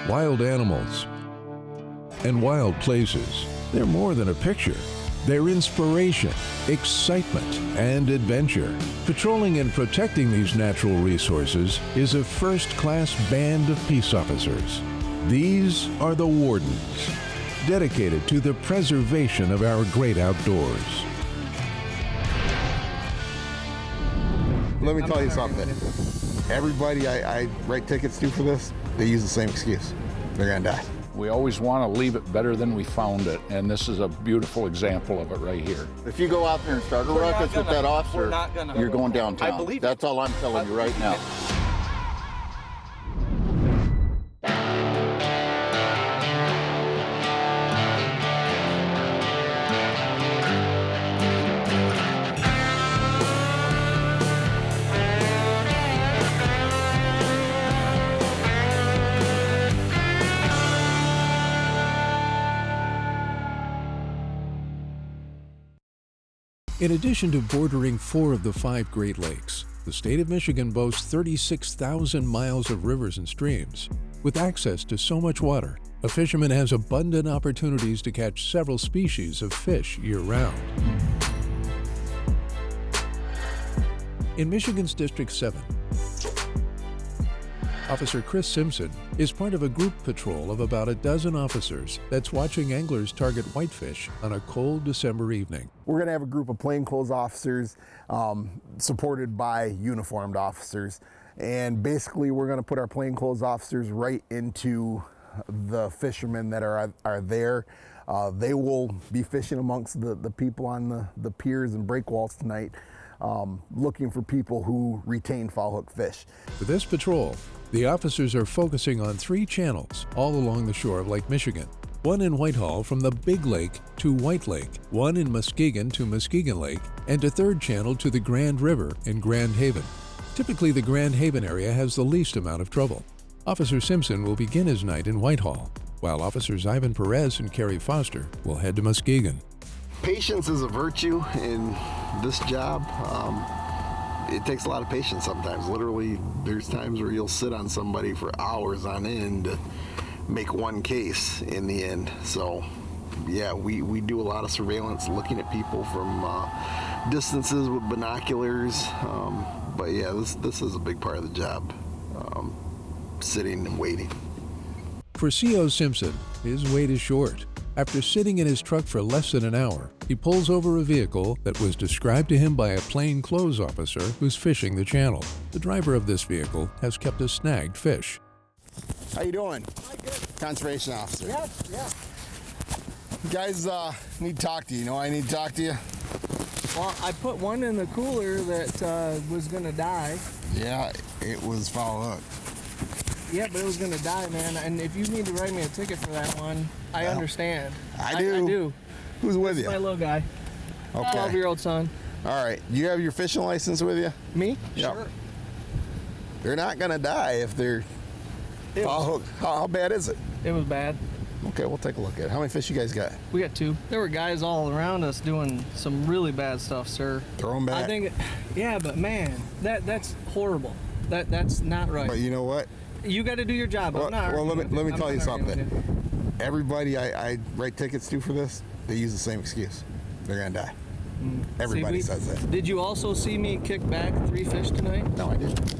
wild animals, and wild places. They're more than a picture. They're inspiration, excitement, and adventure. Patrolling and protecting these natural resources is a first-class band of peace officers. These are the Wardens, dedicated to the preservation of our great outdoors. Let me tell you something. Everybody I write tickets to for this, they use the same excuse. They're gonna die. We always want to leave it better than we found it, and this is a beautiful example of it right here. If you go out there and start a ruckus with that officer, you're going downtown. I believe That's all I'm telling you right now. In addition to bordering 4 of the 5 Great Lakes, the state of Michigan boasts 36,000 miles of rivers and streams. With access to so much water, a fisherman has abundant opportunities to catch several species of fish year-round. In Michigan's District 7, Officer Chris Simpson is part of a group patrol of about a dozen officers that's watching anglers target whitefish on a cold December evening. We're gonna have a group of plainclothes officers supported by uniformed officers. And basically we're gonna put our plainclothes officers right into the fishermen that are there. They will be fishing amongst the people on the piers and breakwalls tonight, looking for people who retain foul hook fish. For this patrol, the officers are focusing on 3 channels all along the shore of Lake Michigan. One in Whitehall from the Big Lake to White Lake, one in Muskegon to Muskegon Lake, and a 3rd channel to the Grand River in Grand Haven. Typically, the Grand Haven area has the least amount of trouble. Officer Simpson will begin his night in Whitehall, while Officers Ivan Perez and Kerry Foster will head to Muskegon. Patience is a virtue in this job. It takes a lot of patience sometimes. Literally, there's times where you'll sit on somebody for hours on end to make one case in the end. So, yeah, we do a lot of surveillance, looking at people from distances with binoculars. But yeah, this is a big part of the job, sitting and waiting. For C.O. Simpson, his wait is short. After sitting in his truck for less than an hour, he pulls over a vehicle that was described to him by a plainclothes officer who's fishing the channel. The driver of this vehicle has kept a snagged fish. How you doing? Good. Conservation officer. Yeah. You guys need to talk to you. You know I need to talk to you? Well, I put one in the cooler that was gonna die. Yeah, it was foul hook. Yeah, but it was gonna die, man. And if you need to write me a ticket for that one, I understand. I do. I do. Who's with you? My little guy. Okay. 12-year-old son. All right. You have your fishing license with you? Me? Yep. Sure. They're not gonna die if they're foul hook. How bad is it? It was bad. Okay, we'll take a look at it. How many fish you guys got? We got 2. There were guys all around us doing some really bad stuff, sir. Throw them back. I think, yeah, but man, that's horrible. That's not right. But you know what? You got to do your job. Well, let me tell you something. You. Everybody I write tickets to for this, they use the same excuse. They're gonna die. Everybody says that. Did you also see me kick back 3 fish tonight? No, I didn't.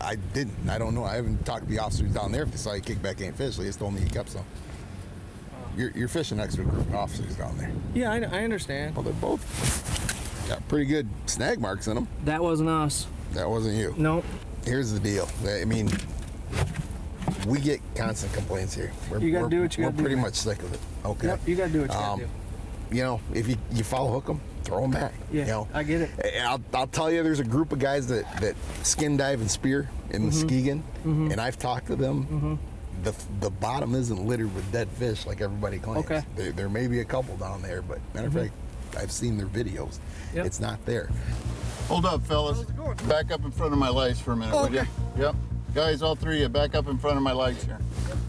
I didn't. I don't know. I haven't talked to the officers down there if they saw you kick back 8 fish. They just told me you kept some. You're fishing next to a group of officers down there. Yeah, I understand. Well, they're both got pretty good snag marks in them. That wasn't us. That wasn't you. Nope. Here's the deal. I mean, we get constant complaints here. You gotta do what you gotta do. We're pretty much sick of it. Okay. Yep, you gotta do what you gotta do. You know, if you foul hook them, throw them back. Yeah, you know? I get it. And I'll tell you, there's a group of guys that skin dive and spear in Muskegon, and I've talked to them. The bottom isn't littered with dead fish like everybody claims. Okay. There may be a couple down there, but matter of fact, I've seen their videos. Yep. It's not there. Hold up, fellas. Back up in front of my lights for a minute, would you? Yep. Guys, all 3 of you, back up in front of my lights here.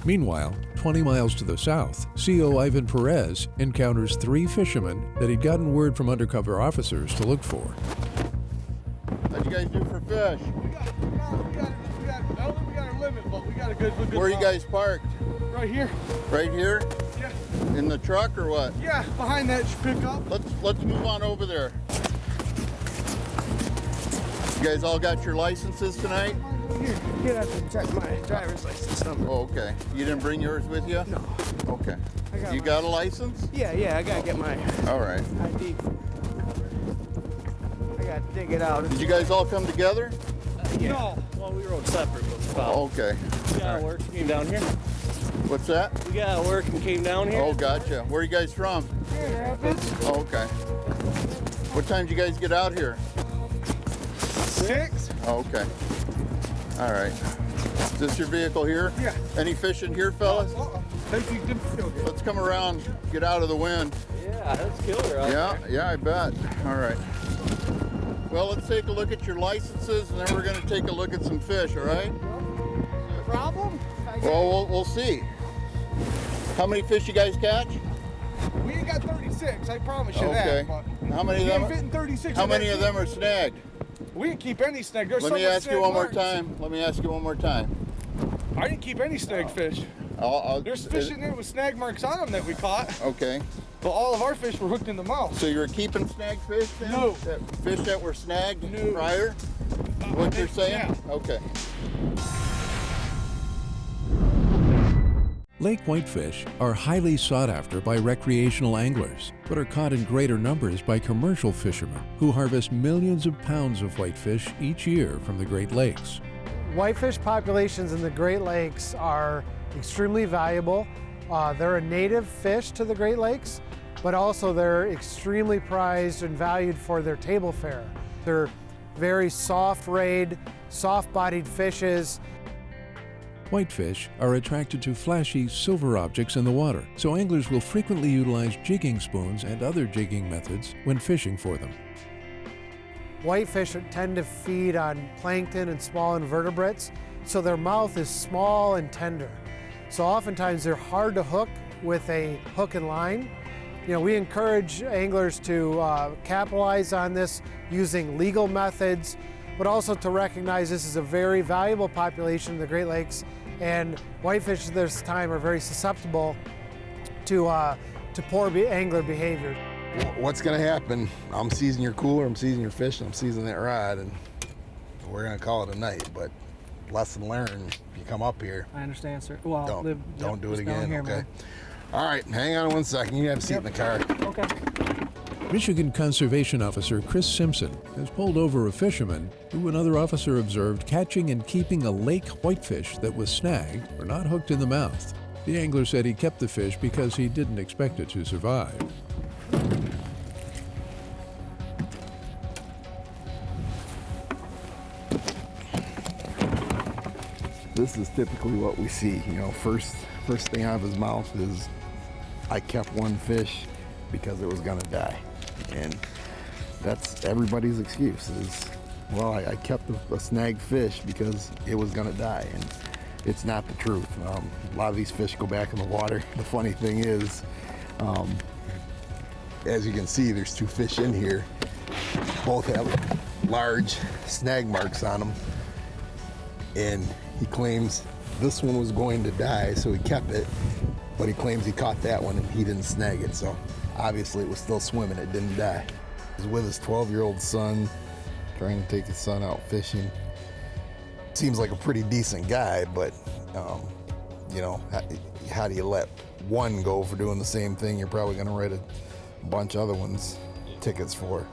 Meanwhile, 20 miles to the south, CO Ivan Perez encounters 3 fishermen that he'd gotten word from undercover officers to look for. How'd you guys do for fish? We got I don't think we got our limit, but we got a good Where are you spot. guys parked? Right here. Right here? Yeah. In the truck or what? Yeah, behind that pickup. Let's move on over there. You guys all got your licenses tonight? Here, you have to check my driver's license number. Oh, okay. You didn't bring yours with you? No. Okay. got You mine. got a license? Yeah, I gotta get my All right. ID. I gotta dig it out. Did you guys all come together? Yeah. No. Well, we rode separate, but we followed. Oh, okay. We got out of work and came down here. What's that? We got out of work and came down here. Oh, gotcha. Where are you guys from? Oh, okay. What time did you guys get out here? 6? Oh, okay. All right. Is this your vehicle here? Yeah. Any fish in here, fellas? Thank you. Didn't feel good. Let's come around, get out of the wind. Yeah, that's killer out Yeah, there. yeah, I bet. All right. Well, let's take a look at your licenses, and then we're going to take a look at some fish, all right? Problem? Well, we'll see. How many fish you guys catch? We ain't got 36, I promise you Okay. that. But How many we of ain't them? fitting 36. How in many that of them are snagged? We didn't keep any snag. There's Let so me much ask you snag one more marks. time. Let me ask you one more time. I didn't keep any snag fish. There's fish in there with snag marks on them that we caught, Okay. but all of our fish were hooked in the mouth. So you were keeping snagged fish then? No. Fish that were snagged No. prior? What you're saying? Yeah. Okay. Lake whitefish are highly sought after by recreational anglers, but are caught in greater numbers by commercial fishermen who harvest millions of pounds of whitefish each year from the Great Lakes. Whitefish populations in the Great Lakes are extremely valuable. They're a native fish to the Great Lakes, but also they're extremely prized and valued for their table fare. They're very soft-rayed, soft-bodied fishes. Whitefish are attracted to flashy silver objects in the water, so anglers will frequently utilize jigging spoons and other jigging methods when fishing for them. Whitefish tend to feed on plankton and small invertebrates, so their mouth is small and tender. So oftentimes they're hard to hook with a hook and line. You know, we encourage anglers to capitalize on this using legal methods, but also to recognize this is a very valuable population in the Great Lakes, and whitefish at this time are very susceptible to poor angler behavior. What's gonna happen? I'm seizing your cooler, I'm seizing your fish, and I'm seizing that rod, and we're gonna call it a night. But lesson learned: if you come up here, I understand, sir. Well, don't do it just down again. here, Okay. man. All right, hang on 1 second. You have a seat in the car. Okay. Michigan Conservation Officer Chris Simpson has pulled over a fisherman who another officer observed catching and keeping a lake whitefish that was snagged or not hooked in the mouth. The angler said he kept the fish because he didn't expect it to survive. This is typically what we see. You know, first thing out of his mouth is, "I kept one fish because it was gonna die," and that's everybody's excuse. Is, well, I kept a snagged fish because it was gonna die, and it's not the truth. A lot of these fish go back in the water. The funny thing is, as you can see, there's 2 fish in here. Both have large snag marks on them, and he claims this one was going to die, so he kept it, but he claims he caught that one and he didn't snag it, so obviously it was still swimming, it didn't die. He was with his 12-year-old son, trying to take his son out fishing. Seems like a pretty decent guy, but you know, how do you let one go for doing the same thing you're probably gonna write a bunch of other ones tickets for?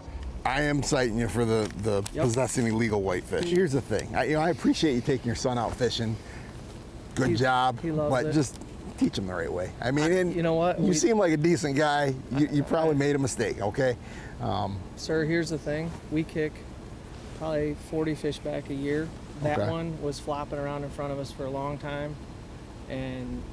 I am citing you for the possessing illegal whitefish. Here's the thing, I appreciate you taking your son out fishing. Good job, he loves but it. just teach him the right way. I mean, and you know what? You seem like a decent guy. You probably made a mistake, okay? Sir, here's the thing. We kick probably 40 fish back a year. That Okay. one was flopping around in front of us for a long time. And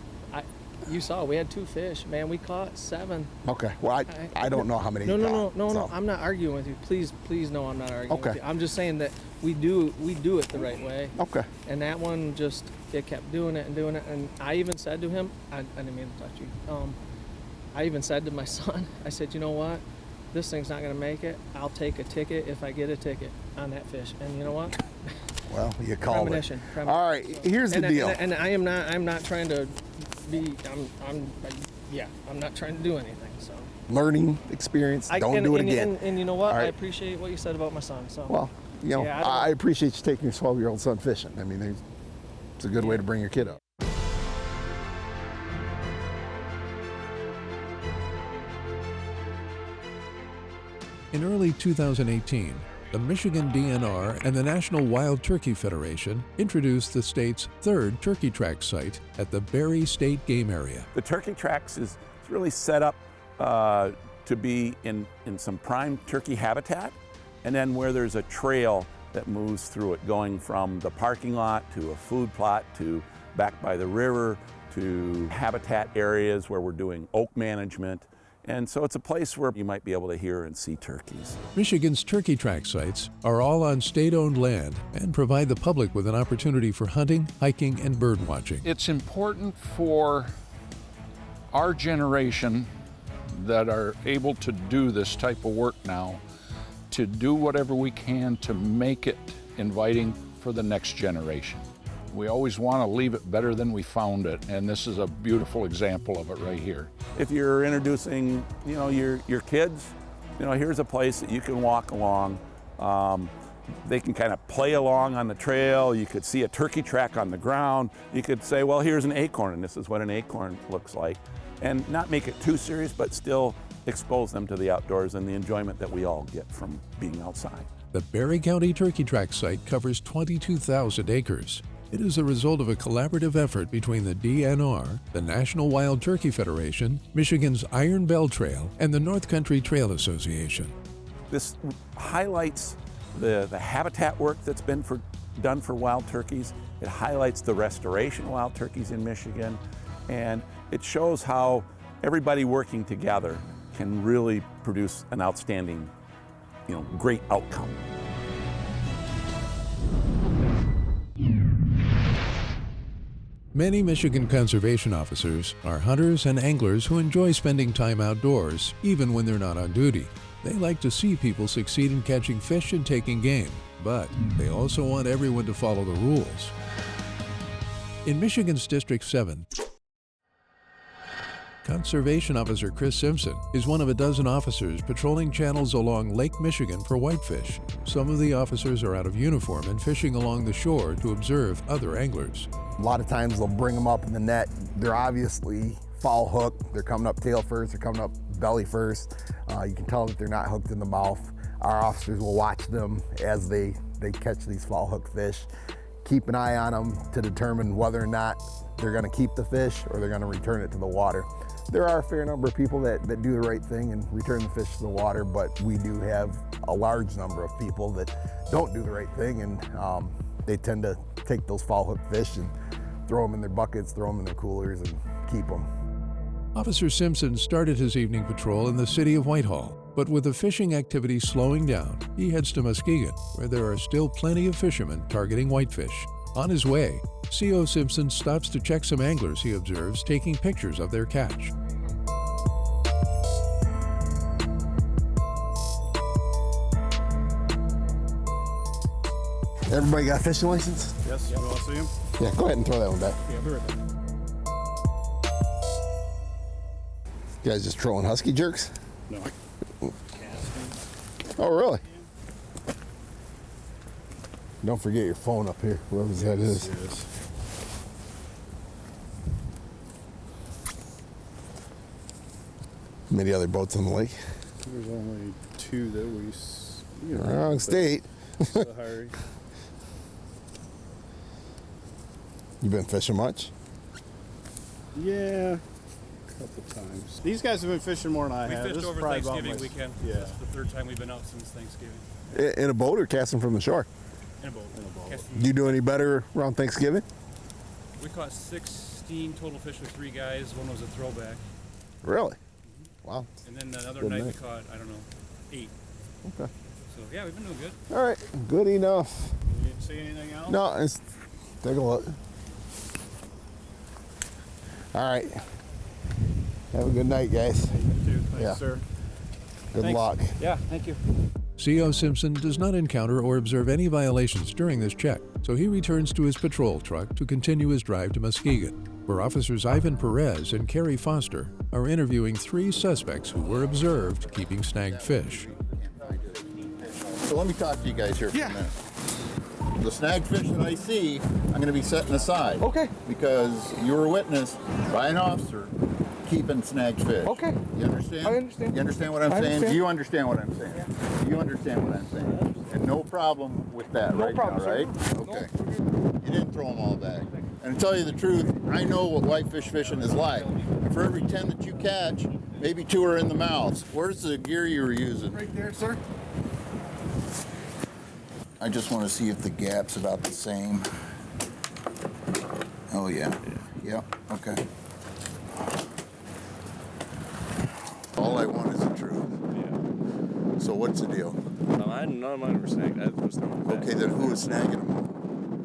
you saw, we had 2 fish. Man, we caught 7. Okay, well, I don't know how many No, you no, caught, no, so. I'm not arguing with you. Please know I'm not arguing Okay. with you. I'm just saying that we do it the right way. Okay. And that one just, it kept doing it. And I even said to him, I didn't mean to touch you. I even said to my son, I said, you know what? This thing's not gonna make it. I'll take a ticket if I get a ticket on that fish. And you know what? Well, you called it. Premonition. All right, here's the deal. And I'm not trying to be. I'm not trying to do anything. So. Learning experience. Don't do it again. And you know what? Right. I appreciate what you said about my son. So. Well, you know, yeah, I appreciate you taking your 12-year-old son fishing. I mean, it's a good way to bring your kid up. In early 2018, the Michigan DNR and the National Wild Turkey Federation introduced the state's third turkey track site at the Berry State Game Area. The turkey tracks is really set up to be in some prime turkey habitat, and then where there's a trail that moves through it, going from the parking lot to a food plot to back by the river to habitat areas where we're doing oak management. And so it's a place where you might be able to hear and see turkeys. Michigan's turkey track sites are all on state-owned land and provide the public with an opportunity for hunting, hiking, and bird watching. It's important for our generation that are able to do this type of work now to do whatever we can to make it inviting for the next generation. We always want to leave it better than we found it, and this is a beautiful example of it right here. If you're introducing, you know, your kids, you know, here's a place that you can walk along. They can kind of play along on the trail. You could see a turkey track on the ground. You could say, well, here's an acorn, and this is what an acorn looks like. And not make it too serious, but still expose them to the outdoors and the enjoyment that we all get from being outside. The Berry County Turkey Track site covers 22,000 acres. It is the result of a collaborative effort between the DNR, the National Wild Turkey Federation, Michigan's Iron Bell Trail, and the North Country Trail Association. This highlights the habitat work that's been done for wild turkeys. It highlights the restoration of wild turkeys in Michigan, and it shows how everybody working together can really produce an outstanding, you know, great outcome. Many Michigan conservation officers are hunters and anglers who enjoy spending time outdoors, even when they're not on duty. They like to see people succeed in catching fish and taking game, but they also want everyone to follow the rules. In Michigan's District 7, Conservation Officer Chris Simpson is one of a dozen officers patrolling channels along Lake Michigan for whitefish. Some of the officers are out of uniform and fishing along the shore to observe other anglers. A lot of times they'll bring them up in the net. They're obviously foul hooked. They're coming up tail first, they're coming up belly first. You can tell that they're not hooked in the mouth. Our officers will watch them as they catch these foul hooked fish. Keep an eye on them to determine whether or not they're gonna keep the fish or they're gonna return it to the water. There are a fair number of people that do the right thing and return the fish to the water, but we do have a large number of people that don't do the right thing, and they tend to take those foul hook fish and throw them in their buckets, throw them in their coolers, and keep them. Officer Simpson started his evening patrol in the city of Whitehall, but with the fishing activity slowing down, he heads to Muskegon, where there are still plenty of fishermen targeting whitefish. On his way, CO Simpson stops to check some anglers he observes taking pictures of their catch. Everybody got a fishing license? Yes, you want to see him? Yeah, go ahead and throw that one back. Yeah, be right back. You guys just trolling husky jerks? No. Oh, really? Don't forget your phone up here, whoever's that is. Yes. Many other boats on the lake? There's only two that we Wrong state. Sorry. You been fishing much? Yeah, a couple times. These guys have been fishing more than I have. We fished This is over probably about Thanksgiving my- weekend. Yeah. This is the third time we've been out since Thanksgiving. In a boat or casting from the shore? In a boat. Do you do any better around Thanksgiving? We caught 16 total fish with 3 guys. One was a throwback. Really? Wow. And then another Good night night. we caught, I don't know, 8. Okay. So yeah, we've been doing good. All right, good enough. You didn't see anything else? No, it's, take a look. All right. Have a good night, guys. You too. Thanks, Yeah. sir. Good Thanks. luck. Yeah, thank you. C.O. Simpson does not encounter or observe any violations during this check, so he returns to his patrol truck to continue his drive to Muskegon, where Officers Ivan Perez and Kerry Foster are interviewing 3 suspects who were observed keeping snagged fish. So let me talk to you guys here for a minute. The snagged fish that I see, I'm going to be setting aside. Okay. Because you were witnessed by an officer keeping snagged fish. Okay. You understand? I understand. You understand what I'm saying? Understand. Do you understand what I'm saying? Do you understand what I'm saying? And no problem with that No right problem, now, sir. right? Okay. You didn't throw them all back. And to tell you the truth, I know what whitefish fishing is like. And for every 10 that you catch, maybe 2 are in the mouths. Where's the gear you were using? Right there, sir. I just want to see if the gap's about the same. Oh, yeah. Yep, okay. All I want is the truth. Yeah. So what's the deal? None of mine were snagged. I was throwing them back. Okay, then who was snagging them?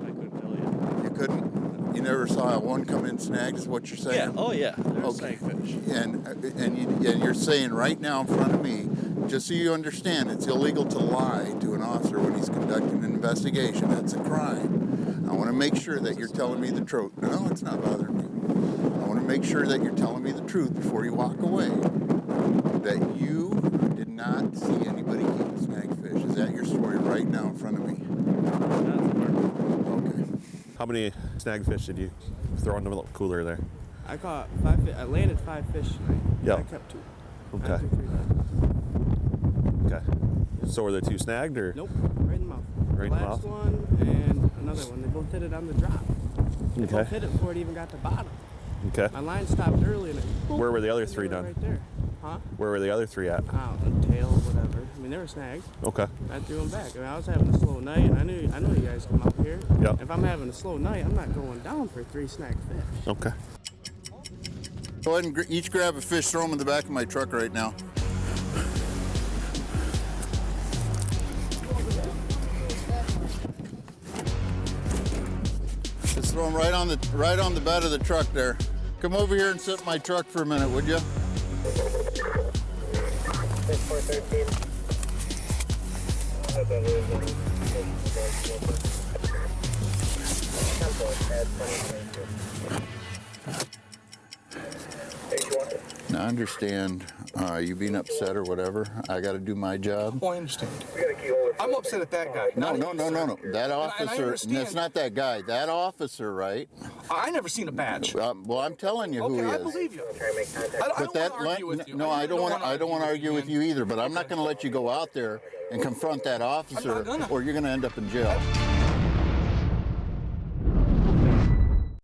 I couldn't tell you. You couldn't? You never saw one come in snagged, is what you're saying? Yeah, oh yeah. There's snagged fish. And you're saying right now in front of me, just so you understand, it's illegal to lie to an officer when he's conducting an investigation. That's a crime. I want to make sure that you're telling me the truth. No, it's not bothering me. I want to make sure that you're telling me the truth before you walk away. That you did not see anybody keep snagged fish. Is that your story right now in front of me? Okay. How many snagged fish did you throw in the little cooler there? I caught 5 fish. I landed 5 fish tonight. Yeah. I kept 2. Okay. I took 3 back. Okay. So were the 2 snagged or? Nope, right in the mouth. Right in the last mouth? one and another one. They both hit it on the drop. They Okay. both hit it before it even got to bottom. Okay. My line stopped early and it. Where were the other and they 3 were done? Right there. Huh? Where were the other 3 at? I don't know, tail, whatever. I mean, they were snagged. Okay. I threw them back. I mean, I was having a slow night, and I knew you guys come out here. Yeah. If I'm having a slow night, I'm not going down for 3 snagged fish. Okay. Go ahead and each grab a fish, throw them in the back of my truck right now. Just throw them right on the bed of the truck there. Come over here and sit in my truck for a minute, would you? 6413. Now I understand you being upset or whatever. I got to do my job. Oh, I understand. I'm upset at that guy. No. That officer, it's not that guy. That officer, right? I never seen a badge. Well, I'm telling you who he is. Okay, I believe you. I don't want to argue with you either, but I'm not going to let you go out there and confront that officer or you're going to end up in jail.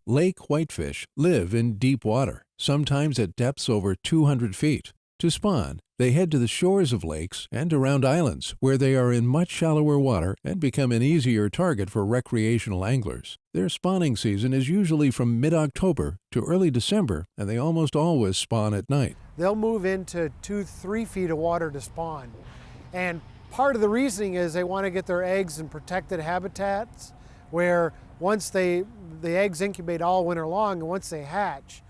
Lake whitefish live in deep water, sometimes at depths over 200 feet. To spawn, they head to the shores of lakes and around islands, where they are in much shallower water and become an easier target for recreational anglers. Their spawning season is usually from mid-October to early December, and they almost always spawn at night. They'll move into 2-3 feet of water to spawn. And part of the reasoning is they want to get their eggs in protected habitats, where once the eggs incubate all winter long, and once they hatch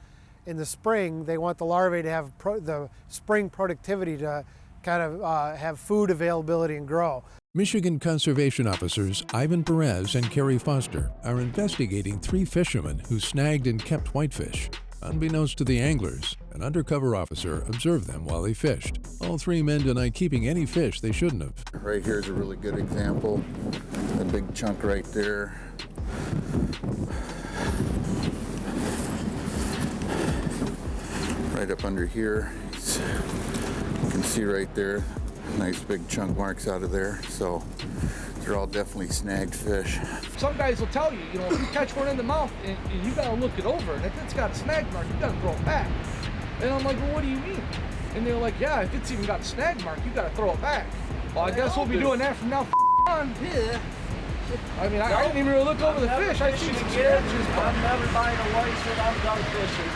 in the spring, they want the larvae to have the spring productivity to kind of have food availability and grow. Michigan conservation officers Ivan Perez and Kerry Foster are investigating 3 fishermen who snagged and kept whitefish. Unbeknownst to the anglers, an undercover officer observed them while they fished. All 3 men deny keeping any fish they shouldn't have. Right here is a really good example. A big chunk right there. Right up under here, you can see right there, nice big chunk marks out of there. So they're all definitely snagged fish. Some guys will tell you, if you catch one in the mouth and you gotta look it over, and if it's got a snag mark, you gotta throw it back. And I'm like, well, what do you mean? And they're like, yeah, if it's even got a snag mark, you gotta throw it back. Well, I guess we'll be doing that from now on. Yeah. I mean, I didn't even really look over the fish. I see some scratches. I'm never buying a whitefish. I'm done fishing.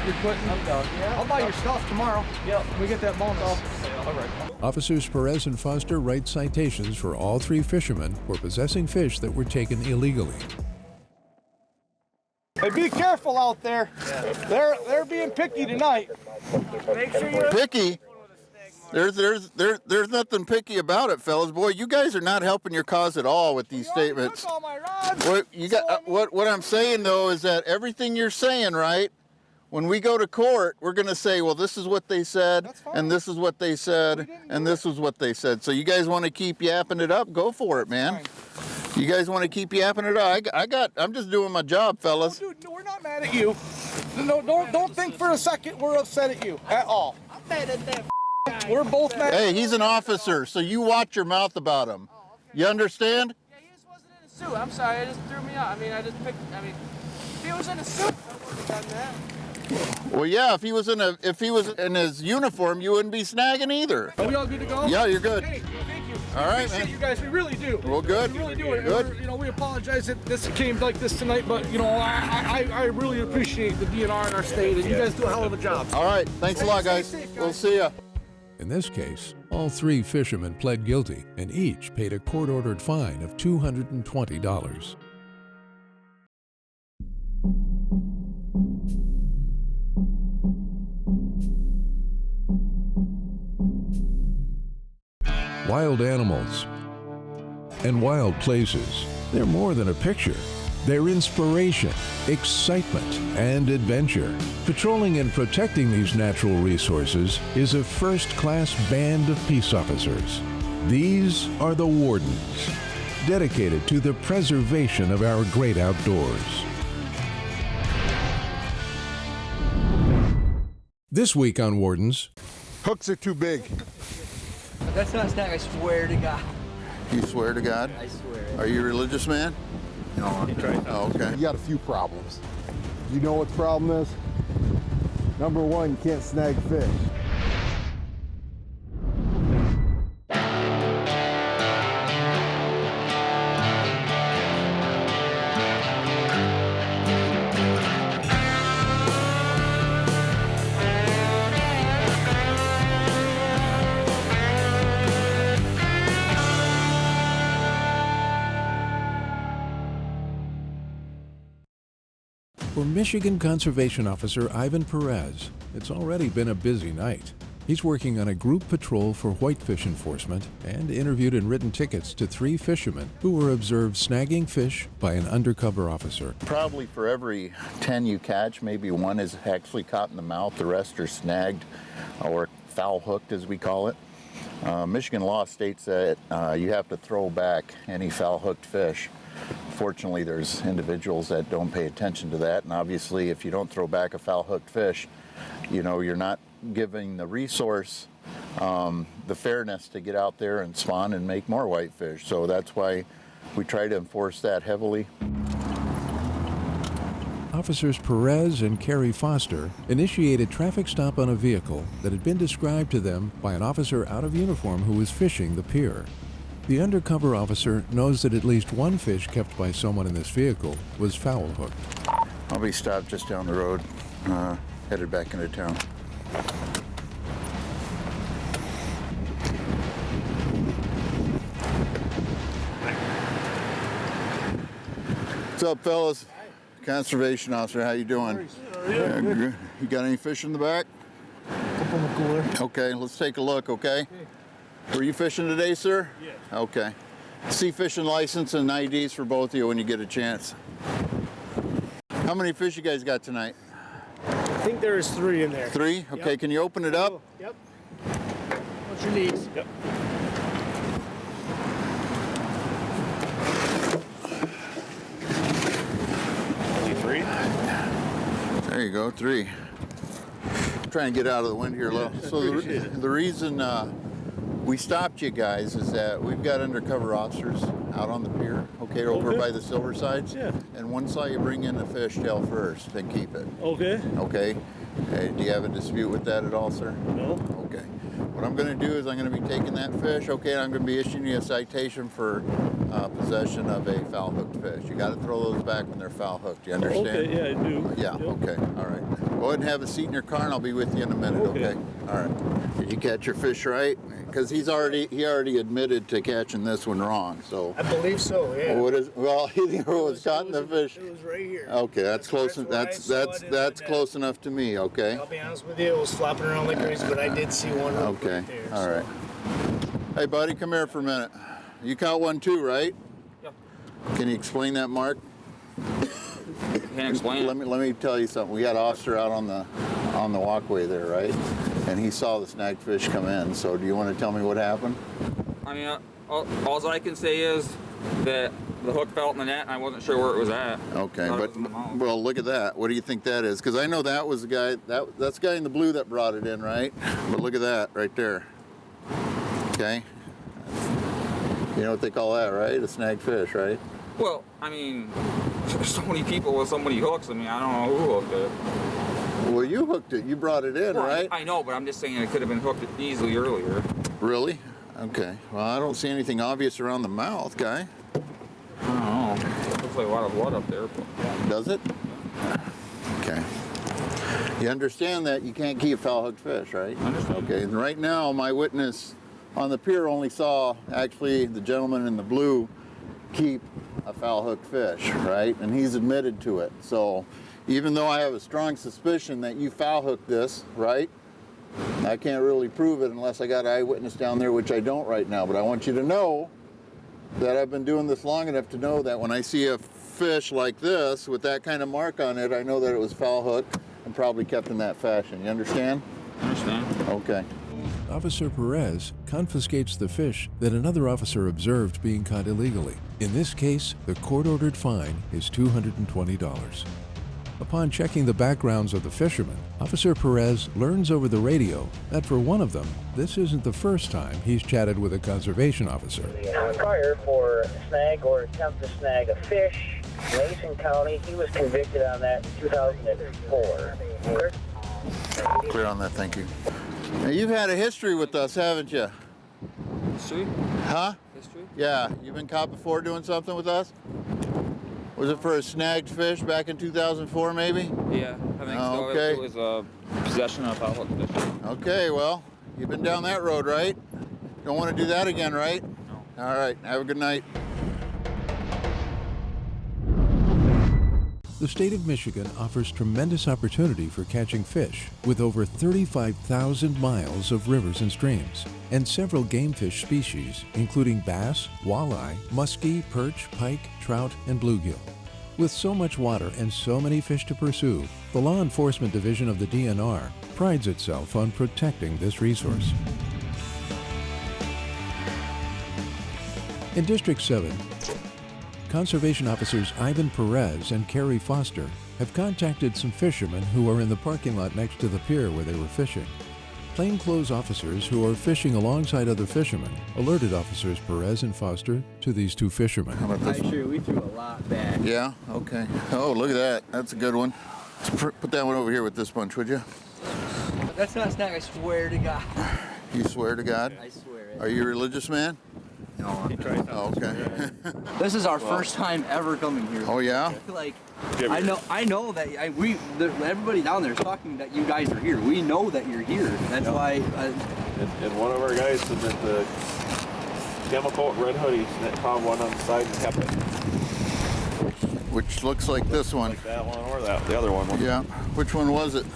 You're quitting? I'm done. Yeah. I'll buy your stuff tomorrow. Yep. We get that bonus. All right. Officers Perez and Foster write citations for all 3 fishermen for possessing fish that were taken illegally. Hey, be careful out there. Yeah. They're being picky tonight. Make sure you're picky. There's nothing picky about it, fellas. Boy, you guys are not helping your cause at all with these statements. Took all my rods. What you got? What I'm saying though is that everything you're saying, right? When we go to court, we're going to say, well, this is what they said, and this is what they said, and this is what they said. So you guys want to keep yapping it up? Go for it, man. You guys want to keep yapping it up? I'm just doing my job, fellas. No, dude, no, we're not mad at you. No, don't think for a second we're upset at you at all. I'm mad at that guy. We're both mad. Hey, he's an officer, so you watch your mouth about him. You understand? Yeah, he just wasn't in a suit. I'm sorry, it just threw me out. If he was in a suit, I wouldn't have done that. Well, yeah, if he was in his uniform, you wouldn't be snagging either. Are we all good to go? Yeah, you're good. Hey, thank you. All right, Appreciate man. you guys, we really do. Well, good. We really do. Good. We apologize that this came like this tonight, but I really appreciate the DNR in our state, and you guys do a hell of a job. All right, thanks a lot, guys. We'll see ya. In this case, all 3 fishermen pled guilty and each paid a court-ordered fine of $220. Wild animals and wild places, they're more than a picture. They're inspiration, excitement, and adventure. Patrolling and protecting these natural resources is a first-class band of peace officers. These are the Wardens, dedicated to the preservation of our great outdoors. This week on Wardens, Hooks are too big. That's not a snag, I swear to God. You swear to God? I swear. Are you a religious man? No. Oh, okay. You got a few problems. You know what the problem is? Number one, you can't snag fish. for Michigan Conservation Officer Ivan Perez, it's already been a busy night. He's working on a group patrol for whitefish enforcement and interviewed and written tickets to 3 fishermen who were observed snagging fish by an undercover officer. Probably for every 10 you catch, maybe 1 is actually caught in the mouth. The rest are snagged or foul hooked, as we call it. Michigan law states that you have to throw back any foul hooked fish. Fortunately, there's individuals that don't pay attention to that, and obviously if you don't throw back a foul hooked fish, you know, you're not giving the resource the fairness to get out there and spawn and make more whitefish. So that's why we try to enforce that heavily. Officers Perez and Carrie Foster initiated traffic stop on a vehicle that had been described to them by an officer out of uniform who was fishing the pier. The undercover officer knows that at least 1 fish kept by someone in this vehicle was foul hooked. I'll be stopped just down the road, headed back into town. What's up, fellas? Conservation officer, how you doing? Yeah, good. You got any fish in the back? Up on the cooler. Okay, let's take a look, okay? Were you fishing today, sir? Yeah. Okay. Sea fishing license and IDs for both of you when you get a chance. How many fish you guys got tonight? I think there's 3 in there. 3? Okay, yep. Can you open it up? Yep. What's your needs? Yep. There you go, 3. Try and get out of the wind here a little. So the reason we stopped you guys is that we've got undercover officers out on the pier, okay, over by the silver sides. Yeah. And 1 saw you bring in the fish tail first and keep it. Okay. Okay. Do you have a dispute with that at all, sir? No. Okay. What I'm going to do is I'm going to be taking that fish, okay, and I'm going to be issuing you a citation for possession of a foul-hooked fish. You got to throw those back when they're foul-hooked. You understand? Okay, yeah, I do. Yeah, okay, all right. Go ahead and have a seat in your car, and I'll be with you in a minute, okay? All right. Did you catch your fish right? Because he already admitted to catching this one wrong, so. I believe so, yeah. Well, he was caught in the fish. It was right here. Okay, that's close. That's close enough to me, okay? I'll be honest with you, it was flopping around like crazy, but I did see one okay. right there. All right. Hey, buddy, come here for a minute. You caught one too, right? Yep. Can you explain that, Mark? Can't explain. Let me tell you something. We had an officer out on the walkway there, right? And he saw the snagged fish come in. So do you want to tell me what happened? I mean, all I can say is that the hook fell in the net and I wasn't sure where it was at. Okay, well, look at that. What do you think that is? Because I know that was the guy, that's the guy in the blue that brought it in, right? But look at that right there. Okay. You know what they call that, right? A snagged fish, right? Well, I mean, there's so many people with so many hooks. I mean, I don't know who hooked it. Well, you hooked it. You brought it in, right? I know, but I'm just saying it could have been hooked easily earlier. Really? Okay. Well, I don't see anything obvious around the mouth, guy. I don't know. It looks like a lot of blood up there. But... Does it? Okay. You understand that you can't keep foul-hooked fish, right? I understand. Okay. And right now, my witness on the pier only saw, actually, the gentleman in the blue keep a foul-hooked fish, right? And he's admitted to it. So even though I have a strong suspicion that you foul-hooked this, right? I can't really prove it unless I got an eyewitness down there, which I don't right now. But I want you to know that I've been doing this long enough to know that when I see a fish like this with that kind of mark on it, I know that it was foul-hooked and probably kept in that fashion. You understand? I understand. Okay. Officer Perez confiscates the fish that another officer observed being caught illegally. In this case, the court-ordered fine is $220. Upon checking the backgrounds of the fishermen, Officer Perez learns over the radio that for one of them, this isn't the first time he's chatted with a conservation officer. Prior for snag or attempt to snag a fish in Mason County, he was convicted on that in 2004. Clear on that, thank you. Now, you've had a history with us, haven't you? History? Huh? History? Yeah, you've been caught before doing something with us? Was it for a snagged fish back in 2004, maybe? Yeah, I think so. Okay. It was possession of foul-hooked fish. Okay, well, you've been down that road, right? Don't want to do that again, right? No. All right, have a good night. The state of Michigan offers tremendous opportunity for catching fish with over 35,000 miles of rivers and streams and several game fish species, including bass, walleye, muskie, perch, pike, trout, and bluegill. With so much water and so many fish to pursue, the Law Enforcement Division of the DNR prides itself on protecting this resource. In District 7, Conservation Officers Ivan Perez and Carrie Foster have contacted some fishermen who are in the parking lot next to the pier where they were fishing. Plainclothes officers who are fishing alongside other fishermen alerted Officers Perez and Foster to these two fishermen. How about this one? Sure, we threw a lot back. Yeah? Okay. Oh, look at that. That's a good one. Let's put that one over here with this bunch, would you? That's not a snag, I swear to God. You swear to God? I swear it. Are you a religious man? No. Oh, okay. This is our first time ever coming here. Oh, yeah? Like, I know that everybody down there is talking that you guys are here. We know that you're here. That's why. And one of our guys said that the chemical red hoodies that found one on the side and kept it. Which looks like this one. Like that one or the other one. Yeah. Which one was it?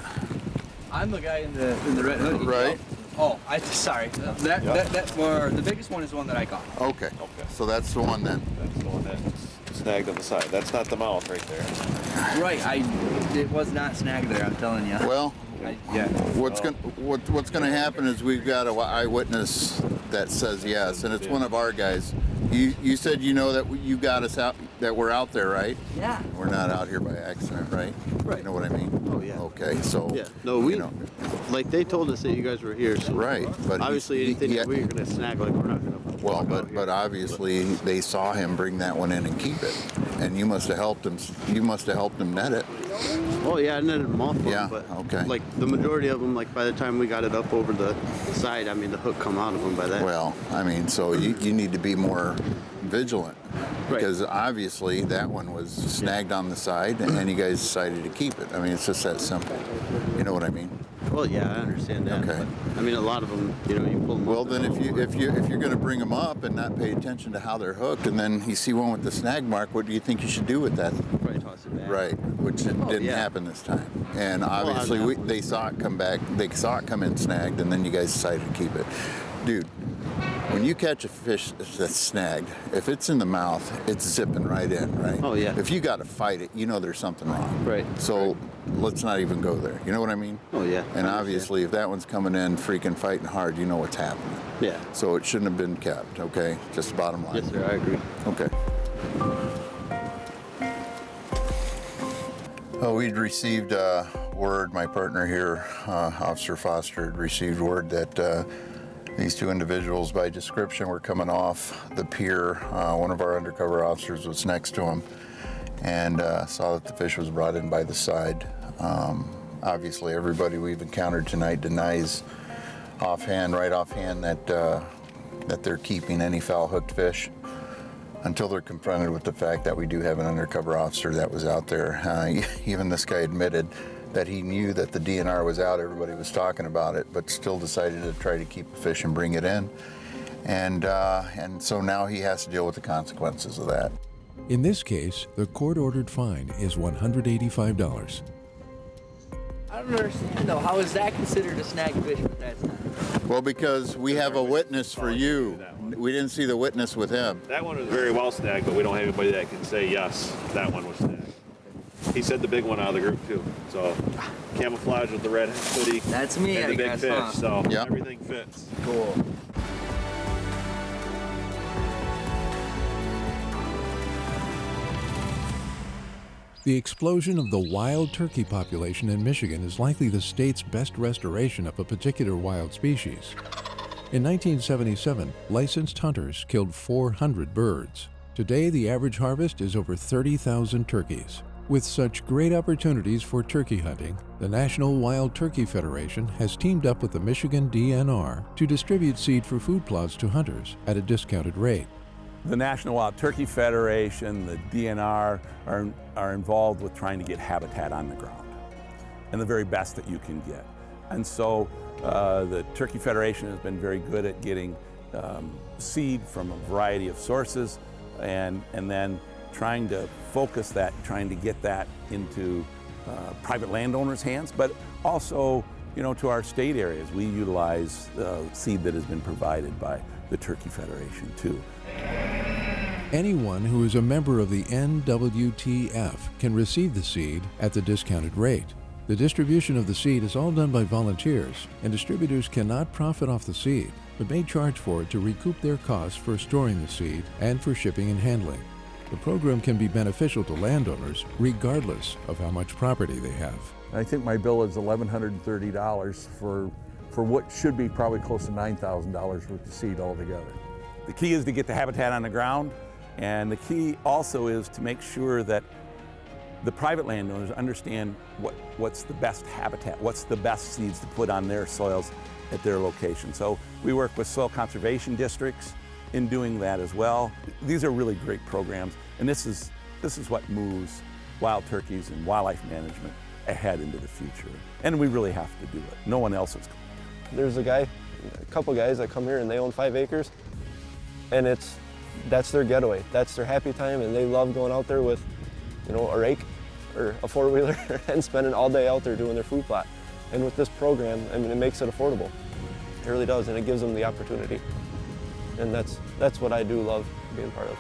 I'm the guy in the red hoodie. Right. Oh, sorry. The biggest one is the one that I caught. Okay. So that's the one then. That's the one that's snagged on the side. That's not the mouth right there. Right. It was not snagged there. I'm telling you. Well, yeah. What's gonna happen is we've got an eyewitness that says yes, and it's one of our guys. You said you know that you got us out, that we're out there, right? Yeah. We're not out here by accident, right? Right. You know what I mean? Oh yeah. Okay, so yeah. No, like they told us that you guys were here. So right, but obviously anything that we're gonna snag, like we're not gonna. Well, but obviously they saw him bring that one in and keep it, and you must have helped him. You must have helped him net it. Oh yeah, I netted them off. Yeah. But okay. Like the majority of them, like by the time we got it up over the side, I mean the hook come out of them by that. Well, I mean, so you need to be more vigilant. Because obviously that one was snagged on the side, and you guys decided to keep it. I mean, it's just that simple. You know what I mean? Well, yeah, I understand that. Okay. But, I mean, a lot of them, you know, you pull them. Well, then if you're going to bring them up and not pay attention to how they're hooked, and then you see one with the snag mark, what do you think you should do with that? Probably toss it back. Right, which didn't happen this time. And obviously they saw it come back. They saw it come in snagged, and then you guys decided to keep it. Dude, when you catch a fish that's snagged, if it's in the mouth, it's zipping right in, right? Oh, yeah. If you got to fight it, you know there's something wrong. Right. So let's not even go there. You know what I mean? Oh, yeah. And obviously, if that one's coming in freaking fighting hard, you know what's happening. Yeah. So it shouldn't have been kept, okay? Just the bottom line. Yes, sir, I agree. Okay. Well, we'd received word, my partner here, Officer Foster, had received word that these two individuals, by description, were coming off the pier. One of our undercover officers was next to him and saw that the fish was brought in by the side. Obviously, everybody we've encountered tonight denies right offhand, that they're keeping any foul-hooked fish until they're confronted with the fact that we do have an undercover officer that was out there. Even this guy admitted that he knew that the DNR was out, everybody was talking about it, but still decided to try to keep the fish and bring it in. And so now he has to deal with the consequences of that. In this case, the court-ordered fine is $185. I don't understand though. How is that considered a snag fish, but that's not? Well, because we have a witness for you. We didn't see the witness with him. That one was very well snagged, but we don't have anybody that can say, yes, that one was snagged. He said the big one out of the group, too. So, camouflage with the red hoodie. That's me, and the I big guess, fish, huh? so Yep. everything fits. Cool. The explosion of the wild turkey population in Michigan is likely the state's best restoration of a particular wild species. In 1977, licensed hunters killed 400 birds. Today, the average harvest is over 30,000 turkeys. With such great opportunities for turkey hunting, the National Wild Turkey Federation has teamed up with the Michigan DNR to distribute seed for food plots to hunters at a discounted rate. The National Wild Turkey Federation, the DNR are involved with trying to get habitat on the ground, and the very best that you can get. And so the Turkey Federation has been very good at getting seed from a variety of sources, and then trying to focus that, trying to get that into private landowners' hands, but also, you know, to our state areas. We utilize seed that has been provided by the Turkey Federation too. Anyone who is a member of the NWTF can receive the seed at the discounted rate. The distribution of the seed is all done by volunteers, and distributors cannot profit off the seed, but may charge for it to recoup their costs for storing the seed and for shipping and handling. The program can be beneficial to landowners regardless of how much property they have. I think my bill is $1,130 for what should be probably close to $9,000 worth of seed altogether. The key is to get the habitat on the ground, and the key also is to make sure that the private landowners understand what's the best habitat, what's the best seeds to put on their soils at their location. So we work with soil conservation districts in doing that as well. These are really great programs, and this is what moves wild turkeys and wildlife management ahead into the future. And we really have to do it. No one else is. There's a couple guys that come here and they own 5 acres, and that's their getaway. That's their happy time, and they love going out there with, you know, a rake or a 4-wheeler and spending all day out there doing their food plot. And with this program, I mean, it makes it affordable. It really does, and it gives them the opportunity. And that's what I do love being part of.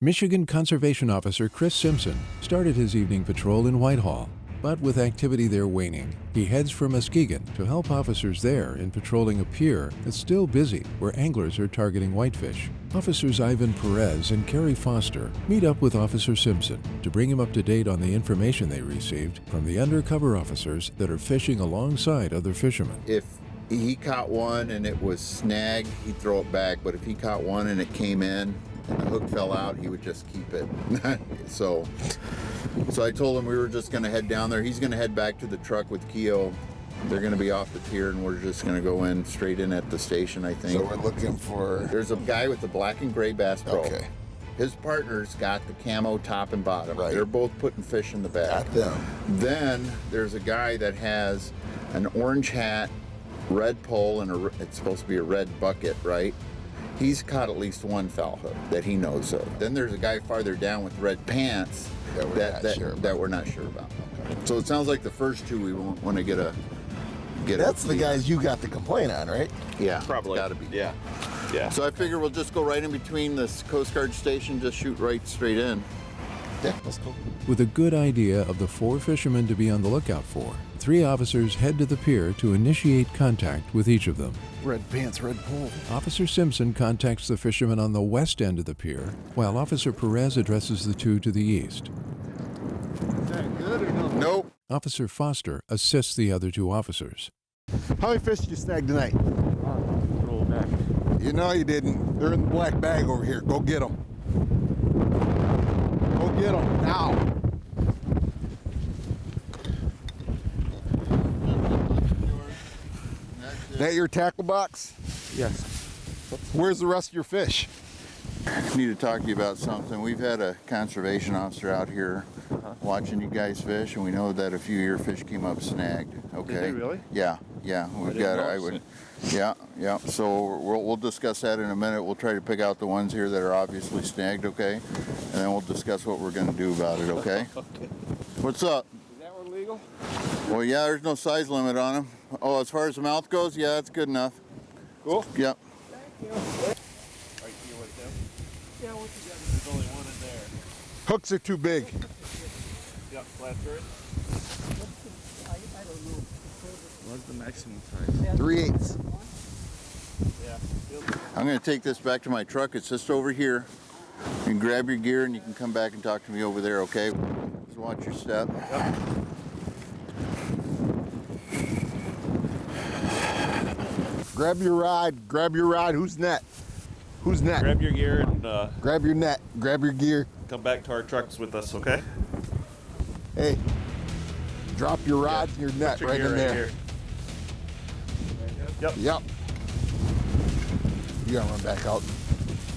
Michigan Conservation Officer Chris Simpson started his evening patrol in Whitehall, but with activity there waning, he heads for Muskegon to help officers there in patrolling a pier that's still busy where anglers are targeting whitefish. Officers Ivan Perez and Kerry Foster meet up with Officer Simpson to bring him up to date on the information they received from the undercover officers that are fishing alongside other fishermen. If he caught one and it was snagged, he'd throw it back, but if he caught one and it came in and the hook fell out, he would just keep it. So I told him we were just gonna head down there. He's gonna head back to the truck with Keo They're going to be off the pier, and we're just going to go in straight in at the station, I think. So we're looking for... There's a guy with the black and gray Bass Pro. Okay. His partner's got the camo top and bottom. Right. They're both putting fish in the bag. Got them. Then there's a guy that has an orange hat, red pole, and it's supposed to be a red bucket, right? He's caught at least one foul hook that he knows of. Then there's a guy farther down with red pants that we're not sure about. Okay. So it sounds like the first two we won't want to get a... That's the guys you got the complaint on, right? Yeah, Probably. Gotta be. Yeah. Yeah. So I figure we'll just go right in between this Coast Guard station, just shoot right straight in. Yeah, let's go. With a good idea of the 4 fishermen to be on the lookout for, 3 officers head to the pier to initiate contact with each of them. Red pants, red pole. Officer Simpson contacts the fishermen on the west end of the pier, while Officer Perez addresses the 2 to the east. Is that good or no? Nope. Officer Foster assists the other 2 officers. How many fish did you snag tonight? Roll back. You know you didn't. They're in the black bag over here. Go get them. Go get them now. Is that your tackle box? Yes. Where's the rest of your fish? I need to talk to you about something. We've had a conservation officer out here watching you guys fish, and we know that a few of your fish came up snagged. Okay. Did they really? Yeah. We've got. Yeah. So we'll discuss that in a minute. We'll try to pick out the ones here that are obviously snagged. Okay, and then we'll discuss what we're going to do about it. Okay. Okay. What's up? Is that one legal? Well, yeah. There's no size limit on them. Oh, as far as the mouth goes, yeah, that's good enough. Cool. Yep. Thank you. Right here with them? Yeah, what you got? There's only one in there. Hooks are too big. Yep, flatbird. I don't know. What's the maximum size? 3/8. Yeah. I'm going to take this back to my truck. It's just over here. You can grab your gear and you can come back and talk to me over there, okay? Just watch your step. Yep. Grab your rod. Grab your rod. Who's net? Who's net? Grab your gear and grab your net. Grab your gear. come back to our trucks with us, okay? Hey, drop your rods and your net right in there. Here. Yep. Yep. You gotta run back out.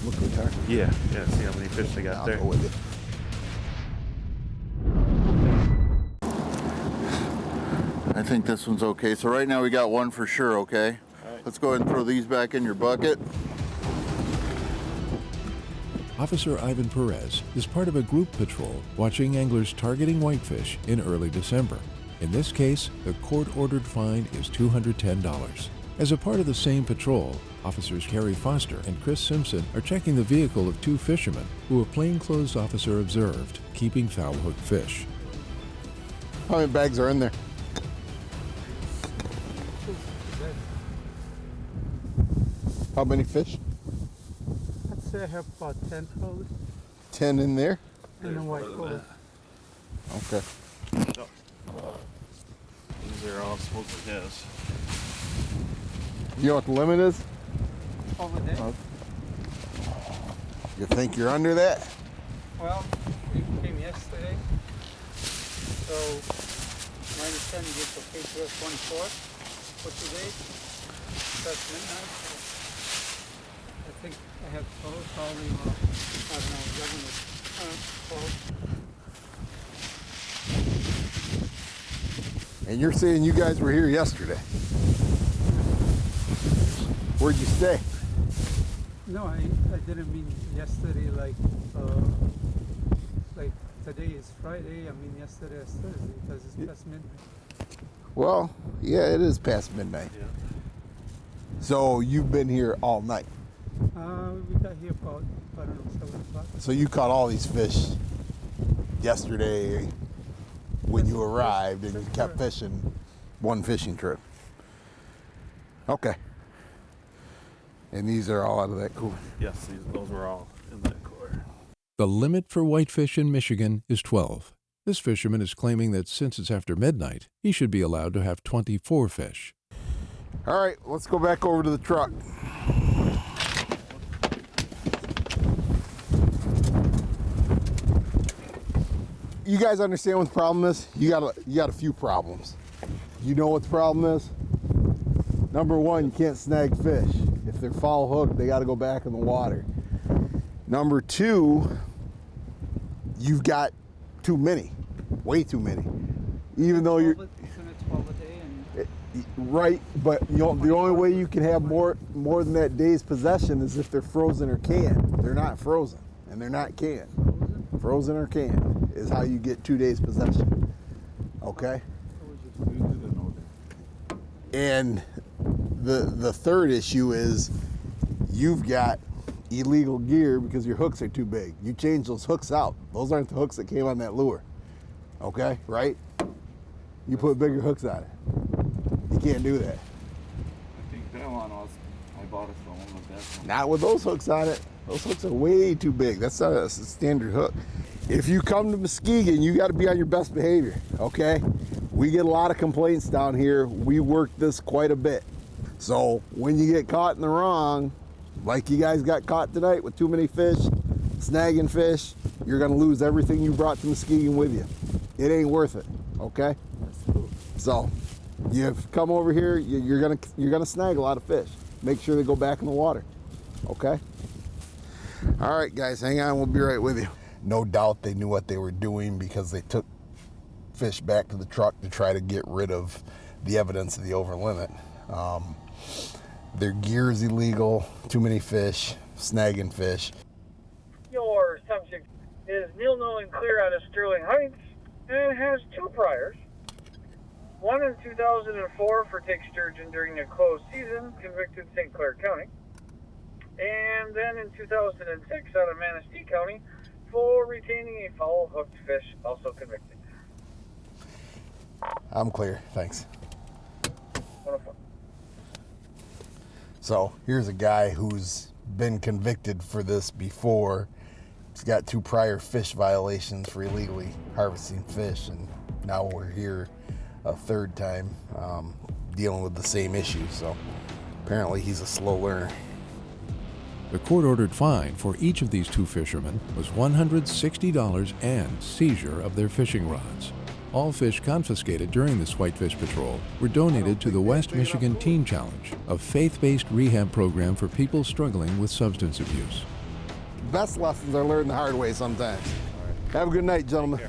Look at the car. Yeah, see how many fish they got I'll there. go with it. I think this one's okay. So right now we got one for sure, okay? Right. Let's go ahead and throw these back in your bucket. Officer Ivan Perez is part of a group patrol watching anglers targeting whitefish in early December. In this case, the court-ordered fine is $210. As a part of the same patrol, Officers Carrie Foster and Chris Simpson are checking the vehicle of two fishermen who a plainclothes officer observed keeping foul-hooked fish. How many bags are in there? How many fish? I'd say I have about 10 probably. 10 in there? And a white gold. Okay. These are all supposedly his. You know what the limit is? Over there. You think you're under that? Well, we came yesterday. So, my understanding is okay to us 24th for today. That's midnight. I think I have probably, I don't know, 11 or 12. And you're saying you guys were here yesterday. Where'd you stay? No, I didn't mean yesterday like today is Friday. I mean yesterday is Thursday because it's past midnight. Well, yeah, it is past midnight. Yeah. So you've been here all night. We got here about, I don't know, 7 o'clock. So you caught all these fish yesterday when you arrived and you kept fishing one fishing trip. Okay. And these are all out of that cooler? Yes, those were all in that cooler. The limit for whitefish in Michigan is 12. This fisherman is claiming that since it's after midnight, he should be allowed to have 24 fish. All right, let's go back over to the truck. You guys understand what the problem is? You got a few problems. You know what the problem is? Number one, you can't snag fish. If they're foul hooked, they got to go back in the water. Number two, you've got too many, way too many. Even though you're 12 a day and right, but the only way you can have more than that day's possession is if they're frozen or canned. They're not frozen, and they're not canned. Frozen or canned is how you get 2 days possession. Okay. And the third issue is you've got illegal gear because your hooks are too big. You change those hooks out. Those aren't the hooks that came on that lure. Okay, right? You put bigger hooks on it. You can't do that. I think that one I bought it from one of the best ones. Not with those hooks on it. Those hooks are way too big. That's not a standard hook. If you come to Muskegon, you got to be on your best behavior, okay? We get a lot of complaints down here. We work this quite a bit. So when you get caught in the wrong, like you guys got caught tonight with too many fish, snagging fish, you're gonna lose everything you brought to Muskegon with you. It ain't worth it, okay? So you come over here, you're gonna snag a lot of fish. Make sure they go back in the water, okay? All right, guys, hang on, we'll be right with you. No doubt they knew what they were doing because they took fish back to the truck to try to get rid of the evidence of the over limit. Their gear is illegal, too many fish, snagging fish. Your subject is nil and clear out of Sterling Heights and has 2 priors. One in 2004 for take sturgeon during the closed season, convicted St. Clair County. And then in 2006 out of Manistee County for retaining a foul hooked fish, also convicted. I'm clear, thanks. Wonderful. So here's a guy who's been convicted for this before. He's got 2 prior fish violations for illegally harvesting fish, and now we're here a third time dealing with the same issue. So apparently he's a slow learner. The court-ordered fine for each of these 2 fishermen was $160 and seizure of their fishing rods. All fish confiscated during this Whitefish patrol were donated to the West Michigan Teen Challenge, a faith-based rehab program for people struggling with substance abuse. Best lessons are learned the hard way sometimes. Have a good night, gentlemen.